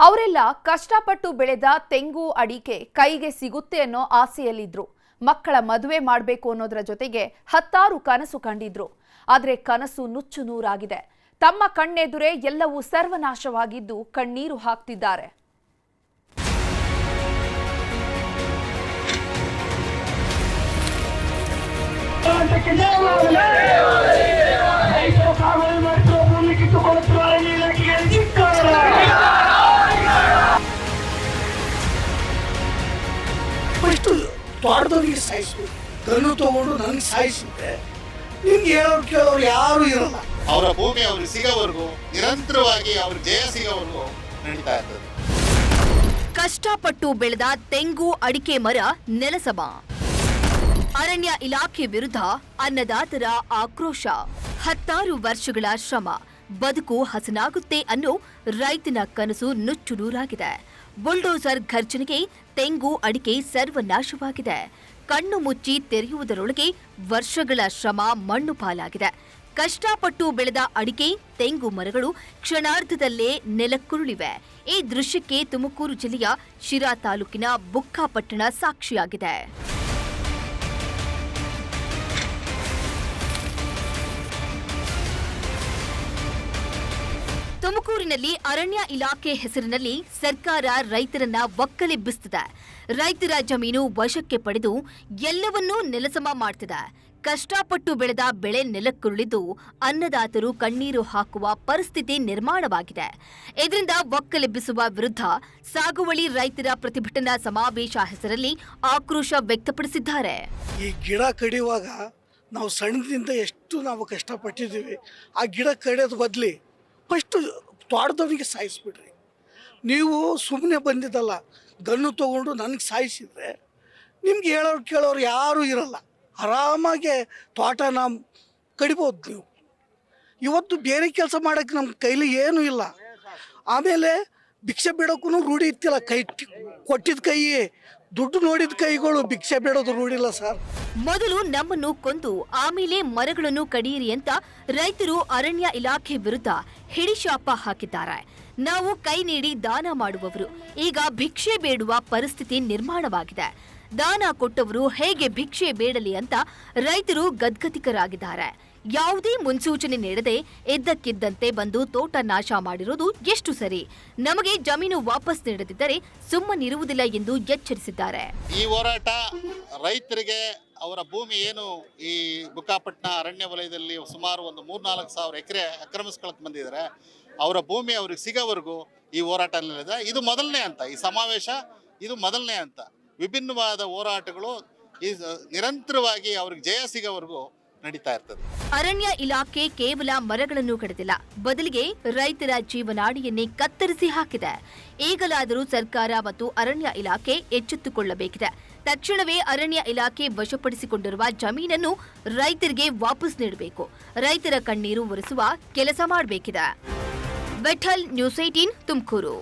ಅವರೆಲ್ಲ ಕಷ್ಟಪಟ್ಟು ಬೆಳೆದ ತೆಂಗು ಅಡಿಕೆ ಕೈಗೆ ಸಿಗುತ್ತೆ ಅನ್ನೋ ಆಸೆಯಲ್ಲಿದ್ರು. ಮಕ್ಕಳ ಮದುವೆ ಮಾಡಬೇಕು ಅನ್ನೋದರ ಜೊತೆಗೆ ಹತ್ತಾರು ಕನಸು ಕಂಡಿದ್ರು. ಆದರೆ ಕನಸು ನುಚ್ಚು ನೂರಾಗಿದೆ. ತಮ್ಮ ಕಣ್ಣೆದುರೇ ಎಲ್ಲವೂ ಸರ್ವನಾಶವಾಗಿದ್ದು ಕಣ್ಣೀರು ಹಾಕ್ತಿದ್ದಾರೆ. ತೋಟದವರಿಗೆ ಸಾಯಿಸ್ಬೇಕು, ಗನ್ನು ತಗೊಂಡು ನನಗೆ ಸಾಯಿಸಿದ್ರೆ ನಿಮ್ಗೆ ಹೇಳೋರು ಕೇಳೋರು ಯಾರು ಇರಲ್ಲ. ಅವರ ಭೂಮಿ ಅವ್ರಿಗೆ ಸಿಗೋವರೆಗೂ ನಿರಂತರವಾಗಿ ಅವ್ರ ಜಯ ಸಿಗೋವರೆಗೂ ನಡೀತಾ ಇರ್ತದೆ. ಕಷ್ಟಪಟ್ಟು ಬೆಳೆದ ತೆಂಗು ಅಡಿಕೆ ಮರ ನೆಲಸಮ. ಅರಣ್ಯ ಇಲಾಖೆ ವಿರುದ್ಧ ಅನ್ನದಾತರ ಆಕ್ರೋಶ. ಹತ್ತಾರು ವರ್ಷಗಳ ಶ್ರಮ ಬದುಕು ಹಸನಾಗುತ್ತೆ ಅನ್ನೋ ರೈತನ ಕನಸು ನುಚ್ಚು ನೂರಾಗಿದೆ. ಬುಲ್ಡೋಸರ್ ಘರ್ಜನೆಗೆ ತೆಂಗು ಅಡಿಕೆ ಸರ್ವನಾಶವಾಗಿದೆ. ಕಣ್ಣು ಮುಚ್ಚಿ ತೆರೆಯುವುದರೊಳಗೆ ವರ್ಷಗಳ ಶ್ರಮ ಮಣ್ಣು ಪಾಲಾಗಿದೆ. ಕಷ್ಟಪಟ್ಟು ಬೆಳೆದ ಅಡಿಕೆ ತೆಂಗು ಮರಗಳು ಕ್ಷಣಾರ್ಧದಲ್ಲೇ ನೆಲಕ್ಕುರುಳಿವೆ. ಈ ದೃಶ್ಯಕ್ಕೆ ತುಮಕೂರು ಜಿಲ್ಲೆಯ ಶಿರಾ ತಾಲೂಕಿನ ಬುಕ್ಕಾಪಟ್ಟಣ ಸಾಕ್ಷಿಯಾಗಿದೆ. ತುಮಕೂರಿನಲ್ಲಿ ಅರಣ್ಯ ಇಲಾಖೆ ಹೆಸರಿನಲ್ಲಿ ಸರ್ಕಾರ ರೈತರನ್ನ ಒಕ್ಕಲೆಬ್ಬಿಸುತ್ತಿದೆ. ರೈತರ ಜಮೀನು ವಶಕ್ಕೆ ಪಡೆದು ಎಲ್ಲವನ್ನೂ ನೆಲಸಮ ಮಾಡ್ತಿದೆ. ಕಷ್ಟಪಟ್ಟು ಬೆಳೆದ ಬೆಳೆ ನೆಲಕ್ಕುರುಳಿದ್ದು ಅನ್ನದಾತರು ಕಣ್ಣೀರು ಹಾಕುವ ಪರಿಸ್ಥಿತಿ ನಿರ್ಮಾಣವಾಗಿದೆ. ಇದರಿಂದ ಒಕ್ಕಲೆಬ್ಬಿಸುವ ವಿರುದ್ಧ ಸಾಗುವಳಿ ರೈತರ ಪ್ರತಿಭಟನಾ ಸಮಾವೇಶ ಹೆಸರಲ್ಲಿ ಆಕ್ರೋಶ ವ್ಯಕ್ತಪಡಿಸಿದ್ದಾರೆ. ಈ ಗಿಡ ಕಡಿಯುವಾಗ ನಾವು ಸಣ್ಣದಿಂದ ಎಷ್ಟು ನಾವು ಕಷ್ಟಪಟ್ಟಿದ್ದೀವಿ. ಆ ಗಿಡ ಕಡಿಯೋದು ಬದಲಿ ಫಸ್ಟು ತೋಟದವರಿಗೆ ಸಾಯಿಸ್ಬಿಡ್ರಿ. ನೀವು ಸುಮ್ಮನೆ ಬಂದಿದ್ದಲ್ಲ, ಗನ್ನು ತೊಗೊಂಡು ನನಗೆ ಸಾಯಿಸಿದ್ರೆ ನಿಮ್ಗೆ ಹೇಳೋರು ಕೇಳೋರು ಯಾರೂ ಇರಲ್ಲ. ಆರಾಮಾಗೆ ತೋಟನ ಕಡಿಬೋದು ನೀವು. ಇವತ್ತು ಬೇರೆ ಕೆಲಸ ಮಾಡೋಕ್ಕೆ ನಮ್ಮ ಕೈಲಿ ಏನೂ ಇಲ್ಲ. ಆಮೇಲೆ ಭಿಕ್ಷೆ ಬಿಡೋಕ್ಕೂ ರೂಢಿ ಇತ್ತಿಲ್ಲ. ಕೊಟ್ಟಿದ್ದ ಕೈ, ದುಡ್ಡು ನೋಡಿದ ಕೈಗಳು ಭಿಕ್ಷೆ ಬೇಡೋದು ರೂಢಿಲ್ಲ ಸರ್. ಮೊದಲು ನಮ್ಮನ್ನು ಕೊಂದು ಆಮೇಲೆ ಮರಗಳನ್ನು ಕಡಿಯಿರಿ ಅಂತ ರೈತರು ಅರಣ್ಯ ಇಲಾಖೆ ವಿರುದ್ಧ ಹಿಡಿಶಾಪ ಹಾಕಿದ್ದಾರೆ. ನಾವು ಕೈ ನೀಡಿ ದಾನ ಮಾಡುವವರು ಈಗ ಭಿಕ್ಷೆ ಬೇಡುವ ಪರಿಸ್ಥಿತಿ ನಿರ್ಮಾಣವಾಗಿದೆ. ದಾನ ಕೊಟ್ಟವರು ಹೇಗೆ ಭಿಕ್ಷೆ ಬೇಡಲಿ ಅಂತ ರೈತರು ಗದ್ಗದಿಕರಾಗಿದ್ದಾರೆ. ಯಾವುದೇ ಮುನ್ಸೂಚನೆ ನೀಡದೆ ಇದ್ದಕ್ಕಿದ್ದಂತೆ ಬಂದು ತೋಟ ನಾಶ ಮಾಡಿರೋದು ಎಷ್ಟು ಸರಿ? ನಮಗೆ ಜಮೀನು ವಾಪಸ್ ನೀಡದಿದ್ದರೆ ಸುಮ್ಮನಿರುವುದಿಲ್ಲ ಎಂದು ಎಚ್ಚರಿಸಿದ್ದಾರೆ. ಈ ಹೋರಾಟ ರೈತರಿಗೆ ಅವರ ಭೂಮಿ ಏನು ಈ ಬುಕ್ಕಾಪಟ್ಟಣ ಅರಣ್ಯ ವಲಯದಲ್ಲಿ ಸುಮಾರು ಒಂದು 3-4 ಎಕರೆ ಆಕ್ರಮಿಸ್ಕೊಳಕ್ಕೆ ಬಂದಿದ್ದಾರೆ. ಅವರ ಭೂಮಿ ಅವ್ರಿಗೆ ಸಿಗೋವರೆಗೂ ಈ ಹೋರಾಟ ನಡೆದಿದೆ. ಇದು ಮೊದಲನೇ ಹಂತ. ಈ ಸಮಾವೇಶ ಇದು ಮೊದಲನೇ ಹಂತ. ವಿಭಿನ್ನವಾದ ಹೋರಾಟಗಳು ಈ ನಿರಂತರವಾಗಿ ಅವ್ರಿಗೆ ಜಯ ಸಿಗೋವರೆಗೂ ನಡೀತಾ ಇರ್ತದೆ. ಅರಣ್ಯ ಇಲಾಖೆ ಕೇವಲ ಮರಗಳನ್ನು ಕಡಿದಿಲ್ಲ, ಬದಲಿಗೆ ರೈತರ ಜೀವನಾಡಿಯನ್ನೇ ಕತ್ತರಿಸಿ ಹಾಕಿದೆ. ಈಗಲಾದರೂ ಸರ್ಕಾರ ಮತ್ತು ಅರಣ್ಯ ಇಲಾಖೆ ಎಚ್ಚೆತ್ತುಕೊಳ್ಳಬೇಕಿದೆ. ತಕ್ಷಣವೇ ಅರಣ್ಯ ಇಲಾಖೆ ವಶಪಡಿಸಿಕೊಂಡಿರುವ ಜಮೀನನ್ನು ರೈತರಿಗೆ ವಾಪಸ್ ನೀಡಬೇಕು. ರೈತರ ಕಣ್ಣೀರು ಒರೆಸುವ ಕೆಲಸ ಮಾಡಬೇಕಿದೆ. ಬೆಠಲ್ ನ್ಯೂಸ್ 18 ತುಮಕೂರು.